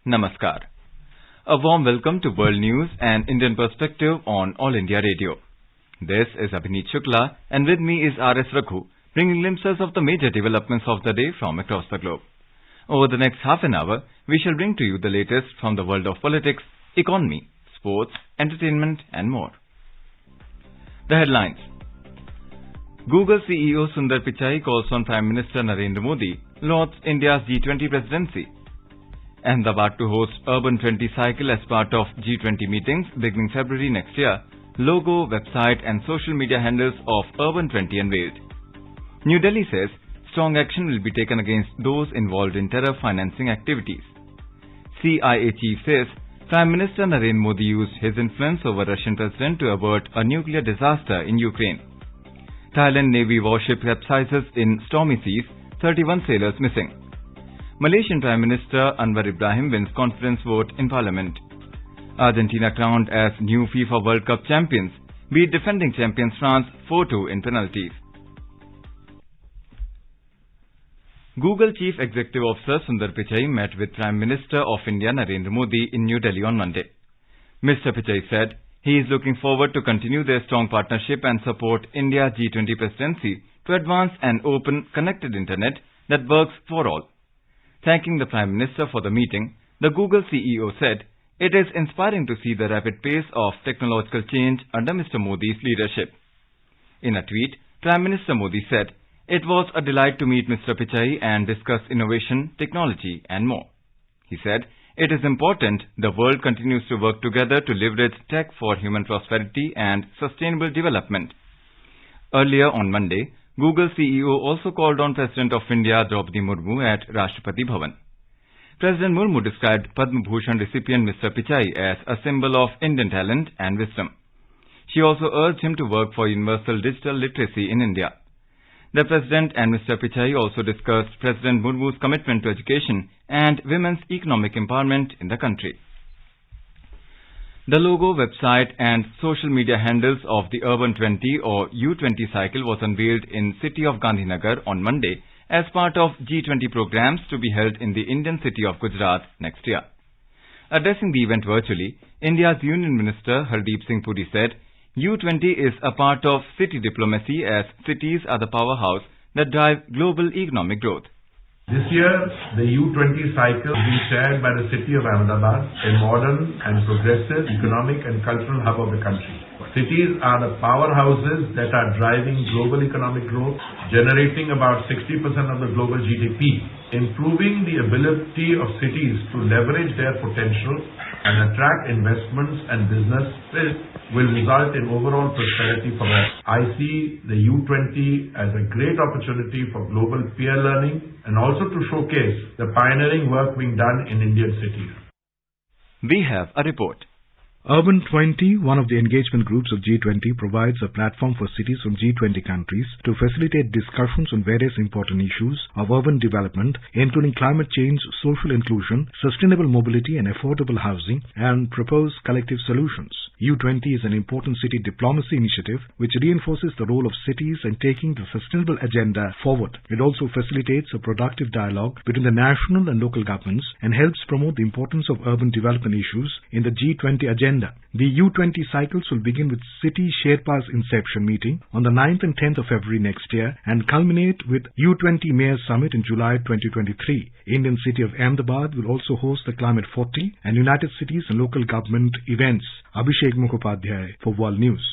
Namaskar. A warm welcome to World News and Indian Perspective on All India Radio. This is Abhineet Shukla and with me is R.S. Rakhu, bringing glimpses of the major developments of the day from across the globe. Over the next half an hour, we shall bring to you the latest from the world of politics, economy, sports, entertainment and more. The headlines. Google CEO Sundar Pichai calls on Prime Minister Narendra Modi, lauds India's G20 presidency. Ahmedabad to host Urban 20 cycle as part of G20 meetings beginning February next year. Logo, website and social media handles of Urban 20 unveiled. New Delhi says strong action will be taken against those involved in terror financing activities. CIA chief says Prime Minister Narendra Modi used his influence over Russian president to avert a nuclear disaster in Ukraine. Thailand Navy warship capsizes in stormy seas, 31 sailors missing. Malaysian Prime Minister Anwar Ibrahim wins confidence vote in Parliament. Argentina crowned as new FIFA World Cup champions, beat defending champions France 4-2 in penalties. Google Chief Executive Officer Sundar Pichai met with Prime Minister of India Narendra Modi in New Delhi on Monday. Mr. Pichai said he is looking forward to continue their strong partnership and support India's G20 presidency to advance an open, connected internet that works for all. Thanking the Prime Minister for the meeting, the Google CEO said, "It is inspiring to see the rapid pace of technological change under Mr. Modi's leadership." In a tweet, Prime Minister Modi said, "It was a delight to meet Mr. Pichai and discuss innovation, technology and more." He said, "It is important the world continues to work together to leverage tech for human prosperity and sustainable development." Earlier on Monday, Google CEO also called on President of India Draupadi Murmu at Rashtrapati Bhavan. President Murmu described Padma Bhushan recipient Mr. Pichai as a symbol of Indian talent and wisdom. She also urged him to work for universal digital literacy in India. The President and Mr. Pichai also discussed President Murmu's commitment to education and women's economic empowerment in the country. The logo, website and social media handles of the Urban 20 or U20 cycle was unveiled in city of Gandhinagar on Monday as part of G20 programs to be held in the Indian city of Gujarat next year. Addressing the event virtually, India's Union Minister Hardeep Singh Puri said, U20 is a part of city diplomacy as cities are the powerhouse that drive global economic growth. This year, the U20 cycle will be chaired by the city of Ahmedabad, a modern and progressive economic and cultural hub of the country. Cities are the powerhouses that are driving global economic growth, generating about 60% of the global GDP. Improving the ability of cities to leverage their potential and attract investments and businesses will result in overall prosperity for us. I see the U20 as a great opportunity for global peer learning and also to showcase the pioneering work being done in Indian cities. We have a report. Urban 20, one of the engagement groups of G20, provides a platform for cities from G20 countries to facilitate discussions on various important issues of urban development, including climate change, social inclusion, sustainable mobility and affordable housing, and propose collective solutions. U20 is an important city diplomacy initiative which reinforces the role of cities in taking the sustainable agenda forward. It also facilitates a productive dialogue between the national and local governments and helps promote the importance of urban development issues in the G20 agenda. The U20 cycles will begin with City Sherpa's Inception meeting on the 9th and 10th of February next year and culminate with U20 Mayor Summit in July 2023. Indian city of Ahmedabad will also host the Climate 40 and United Cities and local government events. Abhishek Mukhopadhyay for World News.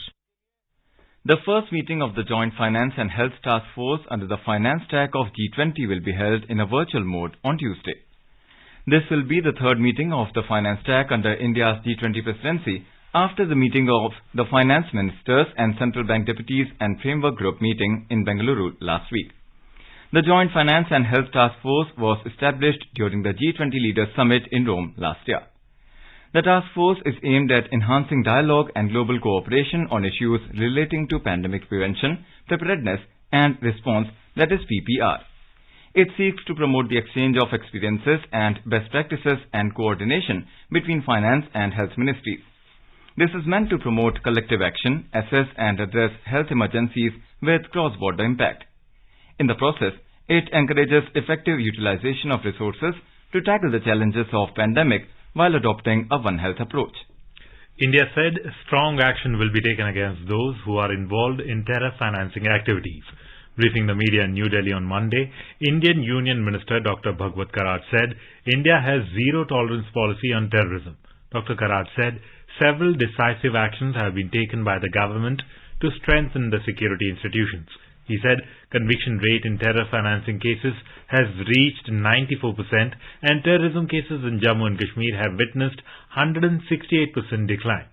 The first meeting of the Joint Finance and Health Task Force under the finance track of G20 will be held in a virtual mode on Tuesday. This will be the third meeting of the finance track under India's G20 presidency after the meeting of the finance ministers and central bank deputies and framework group meeting in Bengaluru last week. The Joint Finance and Health Task Force was established during the G20 Leaders Summit in Rome last year. The task force is aimed at enhancing dialogue and global cooperation on issues relating to pandemic prevention, preparedness and response, that is PPR. It seeks to promote the exchange of experiences and best practices and coordination between finance and health ministries. This is meant to promote collective action, assess and address health emergencies with cross-border impact. In the process, it encourages effective utilization of resources, to tackle the challenges of pandemic while adopting a One Health approach. India said strong action will be taken against those who are involved in terror financing activities. Briefing the media in New Delhi on Monday, Indian Union Minister Dr. Bhagwat Karad said India has zero tolerance policy on terrorism. Dr. Karad said several decisive actions have been taken by the government to strengthen the security institutions. He said conviction rate in terror financing cases has reached 94% and terrorism cases in Jammu and Kashmir have witnessed 168% decline.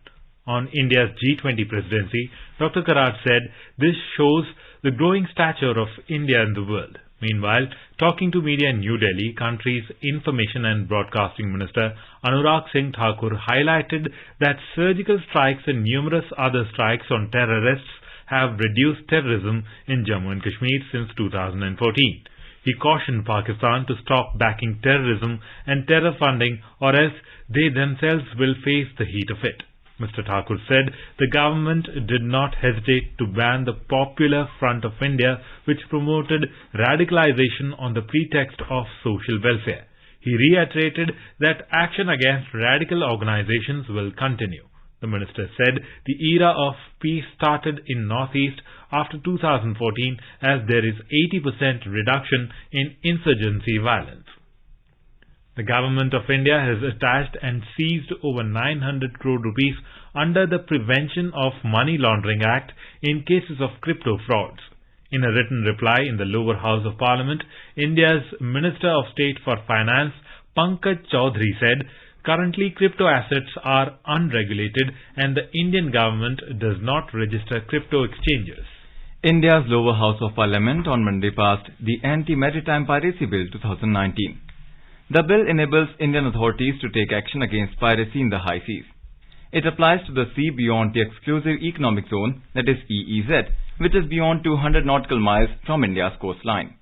On India's G20 presidency, Dr. Karad said this shows the growing stature of India in the world. Meanwhile, talking to media in New Delhi, country's Information and Broadcasting Minister Anurag Singh Thakur highlighted that surgical strikes and numerous other strikes on terrorists have reduced terrorism in Jammu and Kashmir since 2014. He cautioned Pakistan to stop backing terrorism and terror funding or else they themselves will face the heat of it. Mr. Thakur said the government did not hesitate to ban the Popular Front of India, which promoted radicalization on the pretext of social welfare. He reiterated that action against radical organizations will continue. The minister said the era of peace started in Northeast after 2014 as there is 80% reduction in insurgency violence. The Government of India has attached and seized over 900 crore rupees under the Prevention of Money Laundering Act in cases of crypto frauds. In a written reply in the lower house of Parliament, India's Minister of State for Finance, Pankaj Chaudhary said, currently crypto assets are unregulated and the Indian government does not register crypto exchanges. India's lower house of Parliament on Monday passed the Anti-Maritime Piracy Bill 2019. The bill enables Indian authorities to take action against piracy in the high seas. It applies to the sea beyond the Exclusive Economic Zone, that is EEZ, which is beyond 200 nautical miles from India's coastline.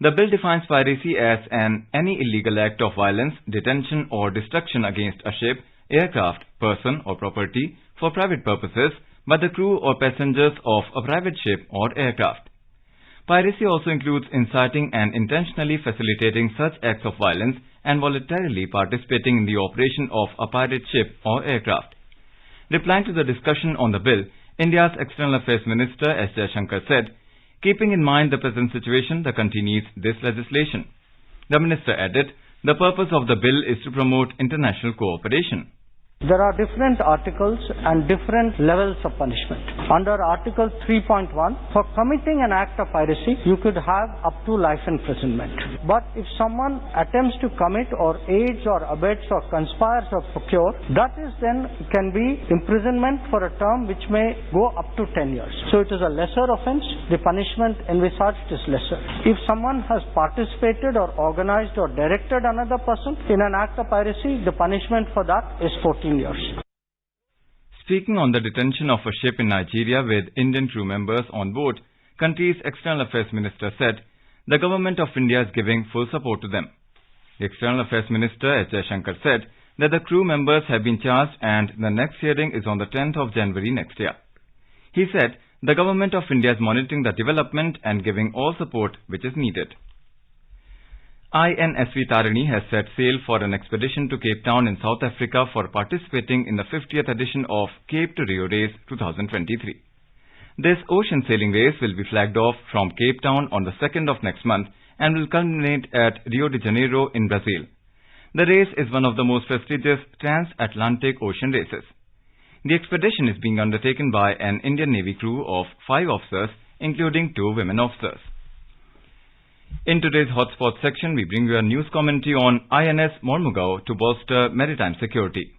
The bill defines piracy as any illegal act of violence, detention or destruction against a ship, aircraft, person or property for private purposes by the crew or passengers of a private ship or aircraft. Piracy also includes inciting and intentionally facilitating such acts of violence and voluntarily participating in the operation of a pirate ship or aircraft. Replying to the discussion on the bill, India's External Affairs Minister S. Jaishankar said, keeping in mind the present situation, the country needs this legislation. The minister added, the purpose of the bill is to promote international cooperation. There are different articles and different levels of punishment. Under Article 3.1, for committing an act of piracy, you could have up to life imprisonment. But if someone attempts to commit or aids or abets or conspires or procure, that is then can be imprisonment for a term which may go up to 10 years. So it is a lesser offence. The punishment envisaged is lesser. If someone has participated or organized or directed another person in an act of piracy, the punishment for that is 14 years. Speaking on the detention of a ship in Nigeria with Indian crew members on board, country's External Affairs Minister said the Government of India is giving full support to them. The External Affairs Minister S. Jaishankar said that the crew members have been charged and the next hearing is on the 10th of January next year. He said the Government of India is monitoring the development and giving all support which is needed. INSV Tarini has set sail for an expedition to Cape Town in South Africa for participating in the 50th edition of Cape to Rio Race 2023. This ocean sailing race will be flagged off from Cape Town on the 2nd of next month and will culminate at Rio de Janeiro in Brazil. The race is one of the most prestigious transatlantic ocean races. The expedition is being undertaken by an Indian Navy crew of 5 officers, including 2 women officers. In today's Hotspot section, we bring you a news commentary on INS Mormugao to bolster maritime security.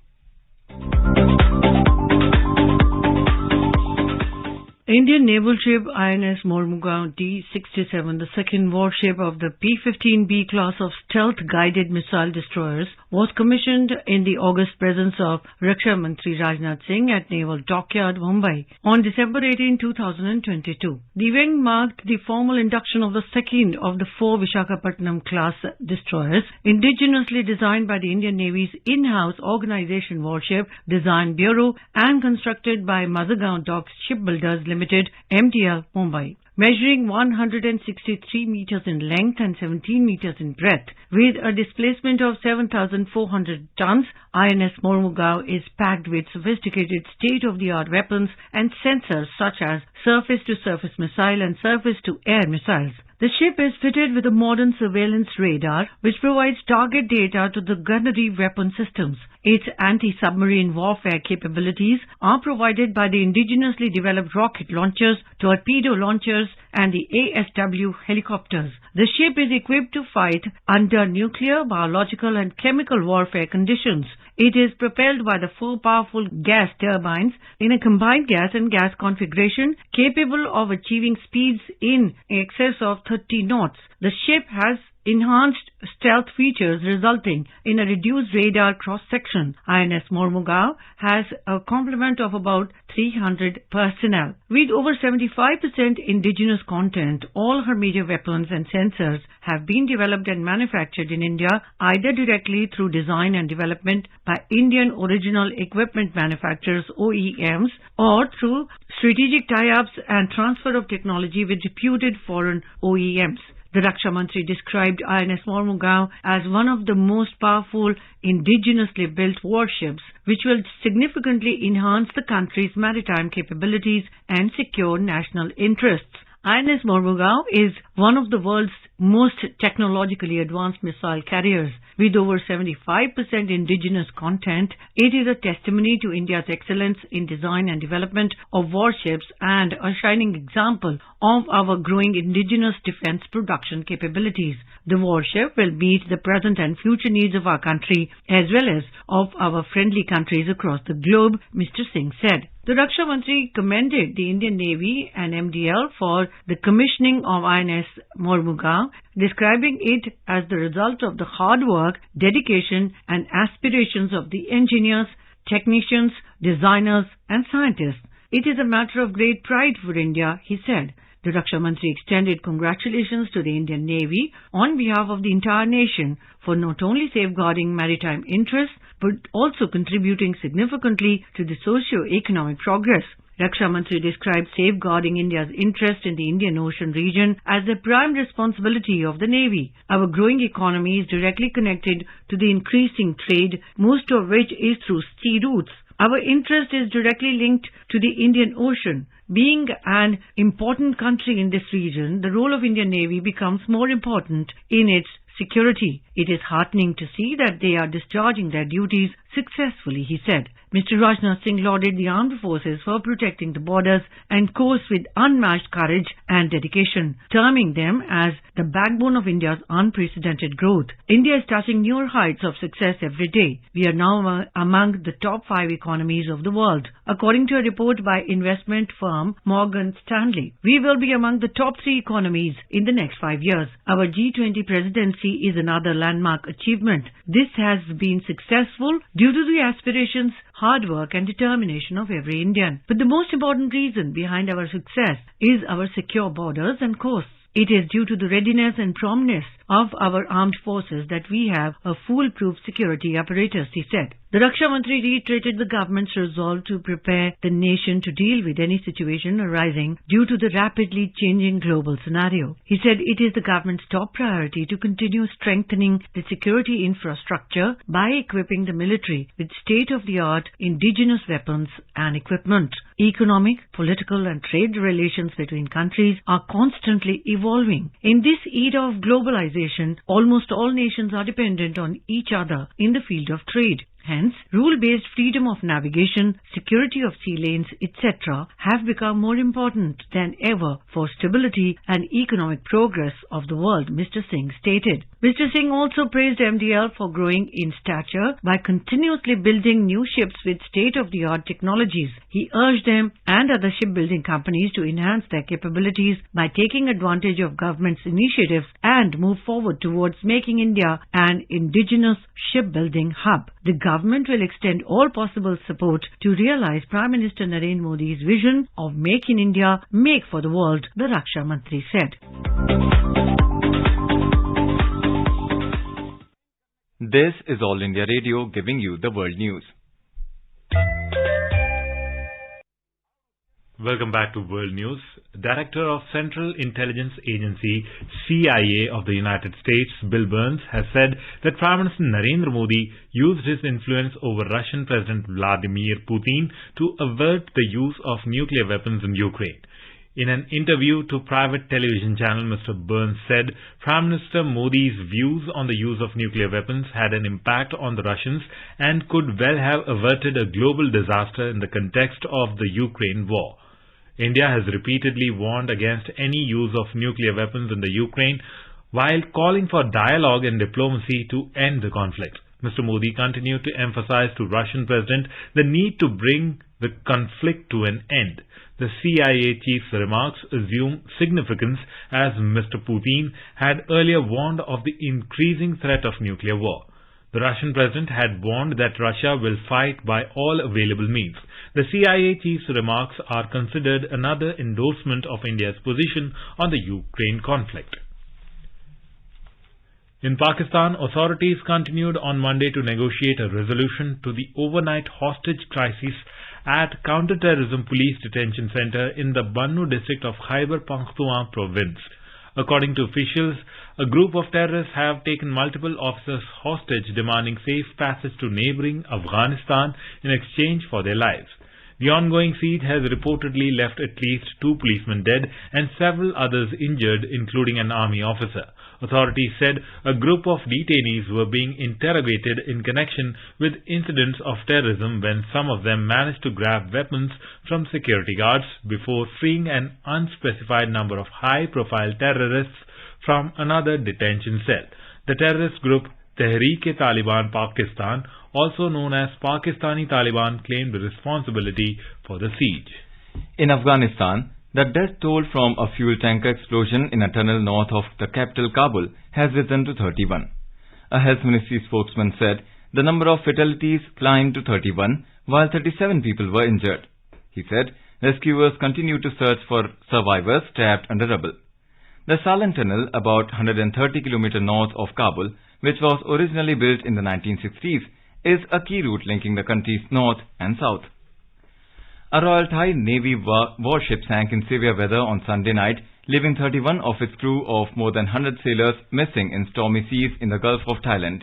Indian naval ship INS Mormugao D-67, the second warship of the P-15B class of stealth-guided missile destroyers, was commissioned in the august presence of Raksha Mantri Rajnath Singh at Naval Dockyard, Mumbai on December 18, 2022. The event marked the formal induction of the second of the 4 Visakhapatnam class destroyers, indigenously designed by the Indian Navy's in-house organization Warship Design Bureau and constructed by Mazagon Docks Shipbuilders Limited, MDL, Mumbai. measuring 163 meters in length and 17 meters in breadth. With a displacement of 7,400 tons, INS Mormugao is packed with sophisticated state-of-the-art weapons and sensors such as surface-to-surface missile and surface-to-air missiles. The ship is fitted with a modern surveillance radar which provides target data to the gunnery weapon systems. Its anti-submarine warfare capabilities are provided by the indigenously developed rocket launchers, torpedo launchers and the ASW helicopters. The ship is equipped to fight under nuclear, biological and chemical warfare conditions. It is propelled by the 4 powerful gas turbines in a combined gas and gas configuration capable of achieving speeds in excess of 30 knots. The ship has enhanced stealth features resulting in a reduced radar cross-section. INS Mormugao has a complement of about 300 personnel. With over 75% indigenous content, all her major weapons and sensors have been developed and manufactured in India either directly through design and development by Indian original equipment manufacturers OEMs or through strategic tie-ups and transfer of technology with reputed foreign OEMs. The Raksha Mantri described INS Mormugao as one of the most powerful indigenously built warships which will significantly enhance the country's maritime capabilities and secure national interests. INS Mormugao is one of the world's most technologically advanced missile carriers. With over 75% indigenous content, it is a testimony to India's excellence in design and development of warships and a shining example of our growing indigenous defense production capabilities. The warship will meet the present and future needs of our country as well as of our friendly countries across the globe, Mr. Singh said. The Raksha Mantri commended the Indian Navy and MDL for the commissioning of INS Mormugao, describing it as the result of the hard work, dedication and aspirations of the engineers, technicians, designers and scientists. It is a matter of great pride for India, he said. The Raksha Mantri extended congratulations to the Indian Navy on behalf of the entire nation for not only safeguarding maritime interests but also contributing significantly to the socio-economic progress. Raksha Mantri described safeguarding India's interest in the Indian Ocean region as the prime responsibility of the Navy. Our growing economy is directly connected to the increasing trade, most of which is through sea routes. Our interest is directly linked to the Indian Ocean. Being an important country in this region, the role of Indian Navy becomes more important in its security. It is heartening to see that they are discharging their duties successfully, he said. Mr. Rajnath Singh lauded the armed forces for protecting the borders and coasts with unmatched courage and dedication, terming them as the backbone of India's unprecedented growth. India is touching newer heights of success every day. We are now among the top 5 economies of the world. According to a report by investment firm Morgan Stanley, we will be among the top 3 economies in the next 5 years. Our G20 presidency is another landmark achievement. This has been successful due to the aspirations, hard work and determination of every Indian. But the most important reason behind our success is our secure borders and coasts. It is due to the readiness and promptness of our armed forces that we have a foolproof security apparatus, he said. The Raksha Mantri reiterated the government's resolve to prepare the nation to deal with any situation arising due to the rapidly changing global scenario. He said it is the government's top priority to continue strengthening the security infrastructure by equipping the military with state-of-the-art indigenous weapons and equipment. Economic, political and trade relations between countries are constantly evolving. In this era of globalization, almost all nations are dependent on each other in the field of trade. Hence, rule-based freedom of navigation, security of sea lanes, etc. have become more important than ever for stability and economic progress of the world, Mr. Singh stated. Mr. Singh also praised MDL for growing in stature by continuously building new ships with state-of-the-art technologies. He urged them and other shipbuilding companies to enhance their capabilities by taking advantage of government's initiatives and move forward towards making India an indigenous shipbuilding hub. The government will extend all possible support to realize Prime Minister Narendra Modi's vision of Make in India, Make for the World, the Raksha Mantri said. This is All India Radio giving you the world news. Welcome back to World News. Director of Central Intelligence Agency CIA of the United States, Bill Burns, has said that Prime Minister Narendra Modi used his influence over Russian President Vladimir Putin to avert the use of nuclear weapons in Ukraine. In an interview to private television channel, Mr. Burns said Prime Minister Modi's views on the use of nuclear weapons had an impact on the Russians and could well have averted a global disaster in the context of the Ukraine war. India has repeatedly warned against any use of nuclear weapons in the Ukraine while calling for dialogue and diplomacy to end the conflict. Mr. Modi continued to emphasize to Russian President the need to bring the conflict to an end. The CIA chief's remarks assume significance as Mr. Putin had earlier warned of the increasing threat of nuclear war. The Russian president had warned that Russia will fight by all available means. The CIA chief's remarks are considered another endorsement of India's position on the Ukraine conflict. In Pakistan, authorities continued on Monday to negotiate a resolution to the overnight hostage crisis at Counter-Terrorism Police Detention Center in the Bannu district of Khyber Pakhtunkhwa province. According to officials, a group of terrorists have taken multiple officers hostage, demanding safe passage to neighboring Afghanistan in exchange for their lives. The ongoing siege has reportedly left at least 2 policemen dead and several others injured, including an army officer. Authorities said a group of detainees were being interrogated in connection with incidents of terrorism when some of them managed to grab weapons from security guards before freeing an unspecified number of high-profile terrorists from another detention cell. The terrorist group Tehreek-e-Taliban Pakistan, also known as Pakistani Taliban, claimed responsibility for the siege. In Afghanistan, the death toll from a fuel tanker explosion in a tunnel north of the capital Kabul has risen to 31. A health ministry spokesman said the number of fatalities climbed to 31, while 37 people were injured. He said rescuers continue to search for survivors trapped under rubble. The Salan Tunnel, about 130 km north of Kabul, which was originally built in the 1960s, is a key route linking the country's north and south. A Royal Thai Navy warship sank in severe weather on Sunday night, leaving 31 of its crew of more than 100 sailors missing in stormy seas in the Gulf of Thailand.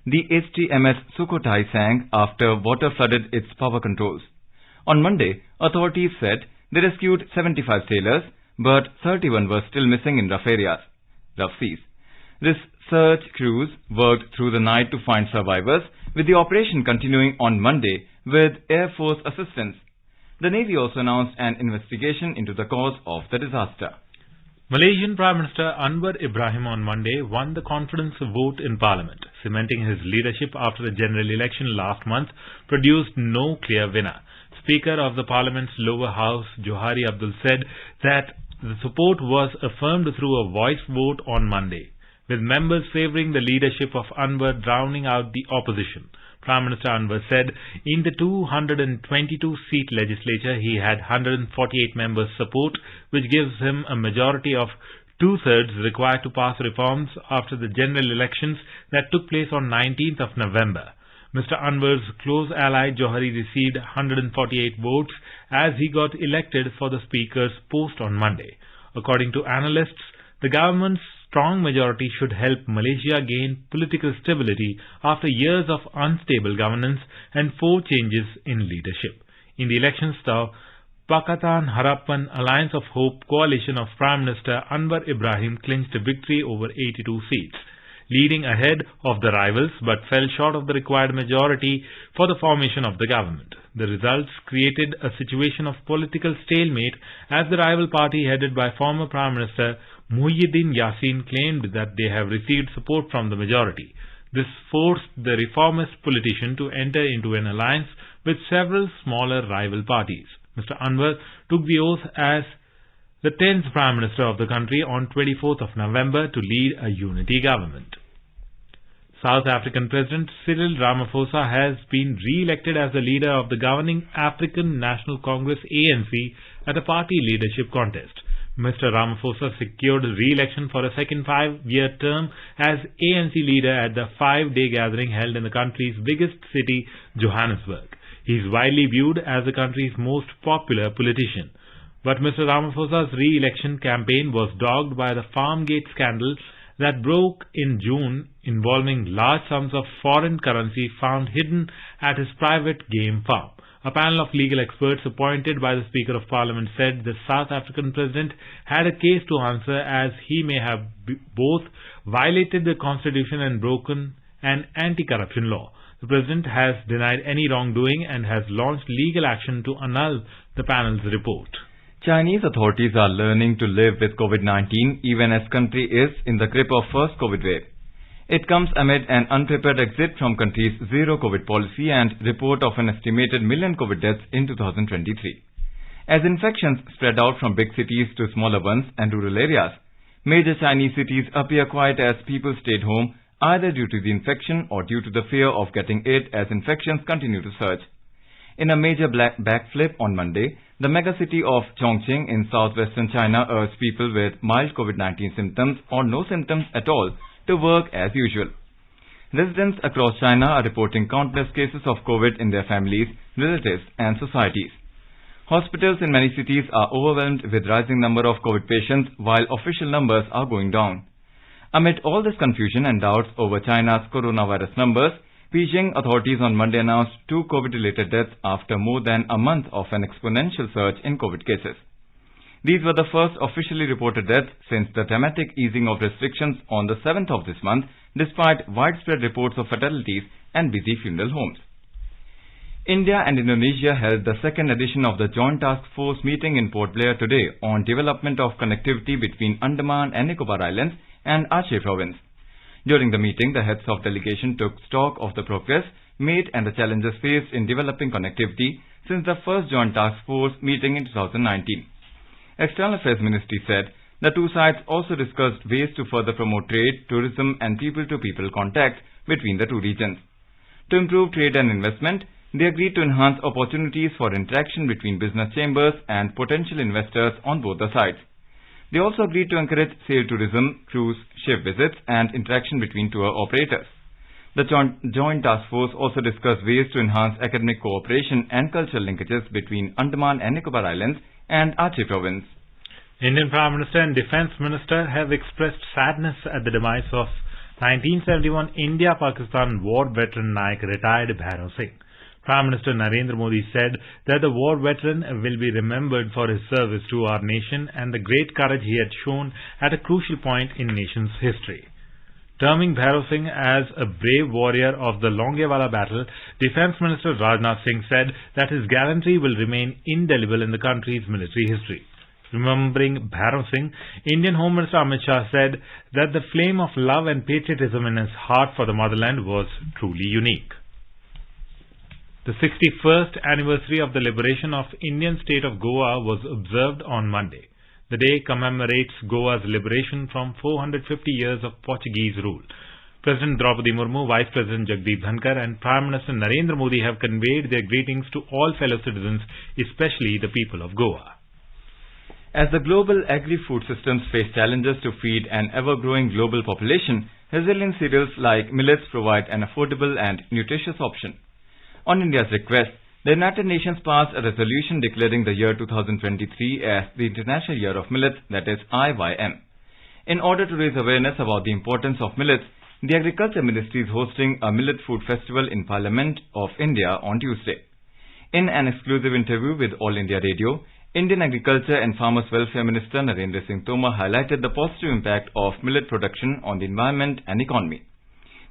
The HTMS Sukhothai sank after water flooded its power controls. On Monday, authorities said they rescued 75 sailors, but 31 were still missing in rough seas. This search crews worked through the night to find survivors, with the operation continuing on Monday with Air Force assistance. The Navy also announced an investigation into the cause of the disaster. Malaysian Prime Minister Anwar Ibrahim on Monday won the confidence vote in Parliament, cementing his leadership after the general election last month produced no clear winner. Speaker of the Parliament's lower house, Johari Abdul, said that the support was affirmed through a voice vote on Monday, with members favouring the leadership of Anwar drowning out the opposition. Prime Minister Anwar said in the 222-seat legislature he had 148 members' support, which gives him a majority of 2/3 required to pass reforms after the general elections that took place on 19th of November. Mr. Anwar's close ally Johari received 148 votes as he got elected for the Speaker's post on Monday. According to analysts, the government's strong majority should help Malaysia gain political stability after years of unstable governance and 4 changes in leadership. In the elections, the Pakatan Harapan Alliance of Hope coalition of Prime Minister Anwar Ibrahim clinched a victory over 82 seats, leading ahead of the rivals but fell short of the required majority for the formation of the government. The results created a situation of political stalemate as the rival party headed by former Prime Minister Muhyiddin Yassin claimed that they have received support from the majority. This forced the reformist politician to enter into an alliance with several smaller rival parties. Mr. Anwar took the oath as the 10th Prime Minister of the country on 24th of November to lead a unity government. South African President Cyril Ramaphosa has been re-elected as the leader of the governing African National Congress ANC at a party leadership contest. Mr. Ramaphosa secured re-election for a second 5-year term as ANC leader at the 5-day gathering held in the country's biggest city, Johannesburg. He is widely viewed as the country's most popular politician. But Mr. Ramaphosa's re-election campaign was dogged by the Farmgate scandal that broke in June, involving large sums of foreign currency found hidden at his private game farm. A panel of legal experts appointed by the Speaker of Parliament said the South African president had a case to answer, as he may have both violated the constitution and broken an anti-corruption law. The president has denied any wrongdoing and has launched legal action to annul the panel's report. Chinese authorities are learning to live with COVID-19 even as country is in the grip of first COVID wave. It comes amid an unprepared exit from country's zero COVID policy and report of an estimated million COVID deaths in 2023. As infections spread out from big cities to smaller ones and rural areas, major Chinese cities appear quiet as people stayed home either due to the infection or due to the fear of getting it as infections continue to surge. In a major backflip on Monday, the megacity of Chongqing in southwestern China urged people with mild COVID-19 symptoms or no symptoms at all to work as usual. Residents across China are reporting countless cases of COVID in their families, relatives and societies. Hospitals in many cities are overwhelmed with rising number of COVID patients while official numbers are going down. Amid all this confusion and doubts over China's coronavirus numbers, Beijing authorities on Monday announced 2 COVID-related deaths after more than a month of an exponential surge in COVID cases. These were the first officially reported deaths since the dramatic easing of restrictions on the 7th of this month, despite widespread reports of fatalities and busy funeral homes. India and Indonesia held the second edition of the Joint Task Force meeting in Port Blair today on development of connectivity between Andaman and Nicobar Islands and Aceh province. During the meeting, the heads of delegation took stock of the progress made and the challenges faced in developing connectivity since the first Joint Task Force meeting in 2019. External Affairs Ministry said the two sides also discussed ways to further promote trade, tourism and people-to-people contact between the two regions. To improve trade and investment, they agreed to enhance opportunities for interaction between business chambers and potential investors on both the sides. They also agreed to encourage sail tourism, cruise ship visits and interaction between tour operators. The Joint Task Force also discussed ways to enhance academic cooperation and cultural linkages between Andaman and Nicobar Islands and Aceh province. Indian Prime Minister and Defence Minister have expressed sadness at the demise of 1971 India-Pakistan war veteran Naik retired Bhairav Singh. Prime Minister Narendra Modi said that the war veteran will be remembered for his service to our nation and the great courage he had shown at a crucial point in nation's history. Terming Bhairav Singh as a brave warrior of the Longewala battle, Defence Minister Rajnath Singh said that his gallantry will remain indelible in the country's military history. Remembering Bhairav Singh, Indian Home Minister Amit Shah said that the flame of love and patriotism in his heart for the motherland was truly unique. The 61st anniversary of the liberation of Indian state of Goa was observed on Monday. The day commemorates Goa's liberation from 450 years of Portuguese rule. President Draupadi Murmu, Vice President Jagdeep Dhankar and Prime Minister Narendra Modi have conveyed their greetings to all fellow citizens, especially the people of Goa. As the global agri-food systems face challenges to feed an ever-growing global population, resilient cereals like millets provide an affordable and nutritious option. On India's request, the United Nations passed a resolution declaring the year 2023 as the International Year of Millets, that is IYM. In order to raise awareness about the importance of millets, the Agriculture Ministry is hosting a Millet Food Festival in Parliament of India on Tuesday. In an exclusive interview with All India Radio, Indian Agriculture and Farmers Welfare Minister Narendra Singh Tomar highlighted the positive impact of millet production on the environment and economy.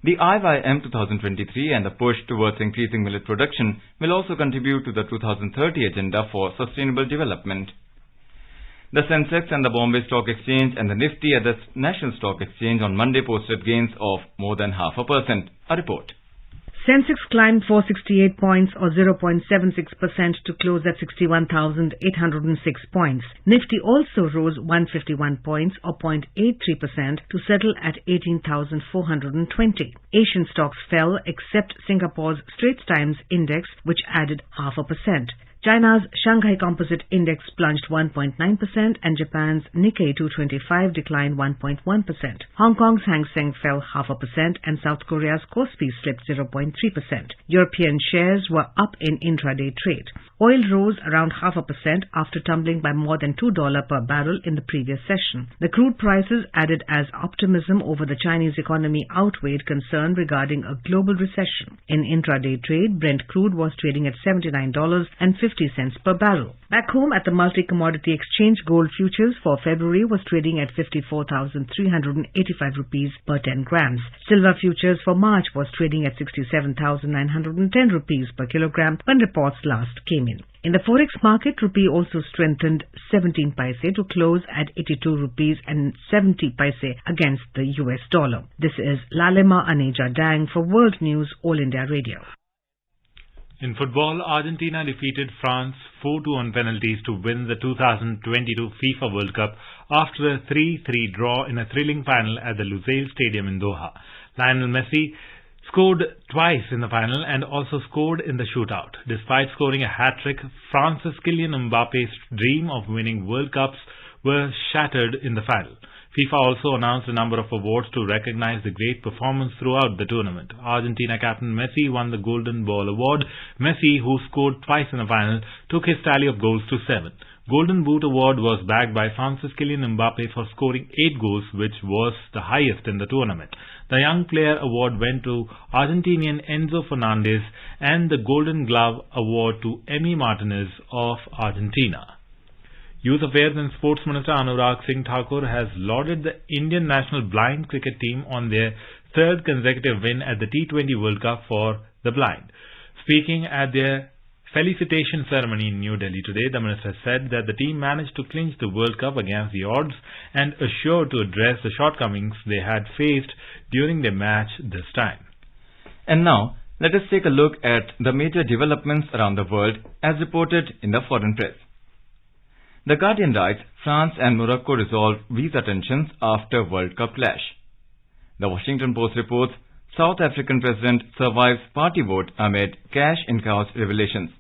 The IYM 2023 and the push towards increasing millet production will also contribute to the 2030 agenda for sustainable development. The Sensex and the Bombay Stock Exchange and the Nifty at the National Stock Exchange on Monday posted gains of more than 0.5%. A report. Sensex climbed 468 points or 0.76% to close at 61,806 points. Nifty also rose 151 points or 0.83% to settle at 18,420. Asian stocks fell except Singapore's Straits Times Index, which added 0.5%. China's Shanghai Composite Index plunged 1.9% and Japan's Nikkei 225 declined 1.1%. Hong Kong's Hang Seng fell 0.5% and South Korea's Kospi slipped 0.3%. European shares were up in intraday trade. Oil rose around 0.5% after tumbling by more than $2 per barrel in the previous session. The crude prices added as optimism over the Chinese economy outweighed concern regarding a global recession. In intraday trade, Brent crude was trading at $79.50 per barrel. Back home at the multi-commodity exchange, gold futures for February was trading at 54,385 rupees per 10 grams. Silver futures for March was trading at 67,910 rupees per kilogram when reports last came in. In the forex market, rupee also strengthened 17 paise to close at 82 rupees and 70 paise against the US dollar. This is Lalema Aneja Dang for World News All India Radio. In football, Argentina defeated France 4-2 on penalties to win the 2022 FIFA World Cup after a 3-3 draw in a thrilling final at the Lusail Stadium in Doha. Lionel Messi scored twice in the final and also scored in the shootout. Despite scoring a hat-trick, France's Kylian Mbappe's dream of winning World Cups were shattered in the final. FIFA also announced a number of awards to recognize the great performance throughout the tournament. Argentina captain Messi won the Golden Ball Award. Messi, who scored twice in the final, took his tally of goals to 7. Golden Boot Award was bagged by France's Kylian Mbappe for scoring 8 goals, which was the highest in the tournament. The Young Player Award went to Argentinian Enzo Fernandez and the Golden Glove Award to Emi Martinez of Argentina. Youth Affairs and Sports Minister Anurag Singh Thakur has lauded the Indian national blind cricket team on their third consecutive win at the T20 World Cup for the blind. Speaking at their felicitation ceremony in New Delhi today, the minister said that the team managed to clinch the World Cup against the odds and assured to address the shortcomings they had faced during their match this time. And now, let us take a look at the major developments around the world as reported in the foreign press. The Guardian writes, France and Morocco resolve visa tensions after World Cup clash. The Washington Post reports, South African president survives party vote amid cash in-house revelations.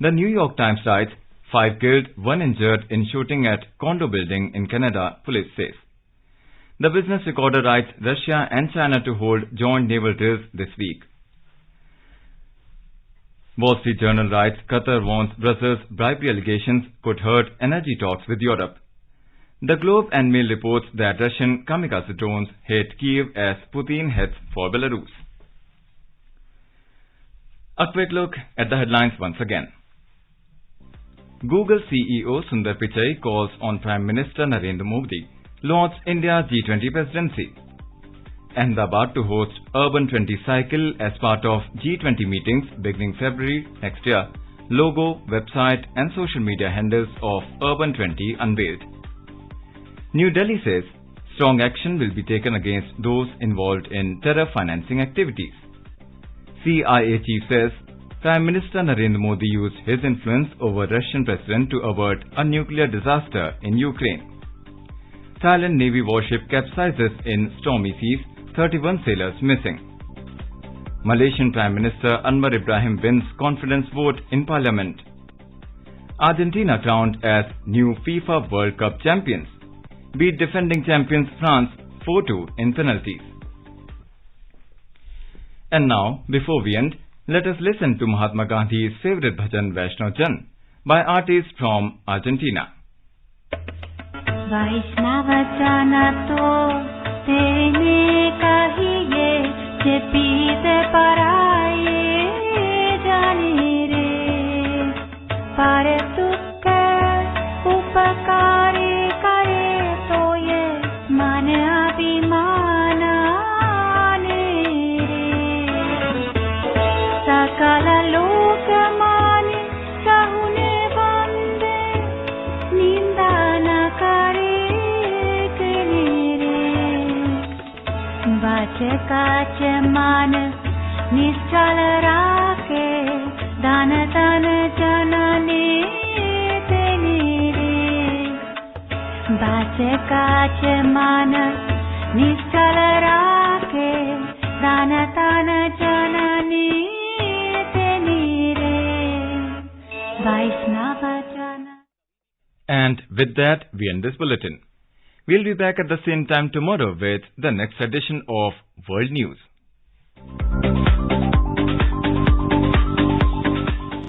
The New York Times writes, 5 killed, 1 injured in shooting at condo building in Canada, police says. The Business Recorder writes, Russia and China to hold joint naval drills this week. Wall Street Journal writes, Qatar warns Brussels bribery allegations could hurt energy talks with Europe. The Globe and Mail reports that Russian kamikaze drones hit Kiev as Putin heads for Belarus. A quick look at the headlines once again. Google CEO Sundar Pichai calls on Prime Minister Narendra Modi launch India's G20 presidency. Ahmedabad to host Urban 20 cycle as part of G20 meetings beginning February next year. Logo, website and social media handles of Urban 20 unveiled. New Delhi says strong action will be taken against those involved in terror financing activities. CIA chief says Prime Minister Narendra Modi used his influence over Russian president to avert a nuclear disaster in Ukraine. Thailand Navy warship capsizes in stormy seas, 31 sailors missing. Malaysian Prime Minister Anwar Ibrahim wins confidence vote in Parliament. Argentina crowned as new FIFA World Cup champions. Beat defending champions France 4-2 in penalties. And now, before we end, let us listen to Mahatma Gandhi's favorite bhajan Vaishnav Jan by artists from Argentina. वैष्णव जन तो तेने कहिए जे पीत पराए जाने रे पर तुक उपकार करे तो ये मन अभिमान आने रे सकल लोक मान सहुने बंदे निंदा न करे काच मान निश्चल राखे दान तन जनने तेने रे बाच काच मान निश्चल राखे दान तन जनने तेने रे Vaishnavajana. And with that, we end this bulletin. We'll be back at the same time tomorrow with the next edition of World News.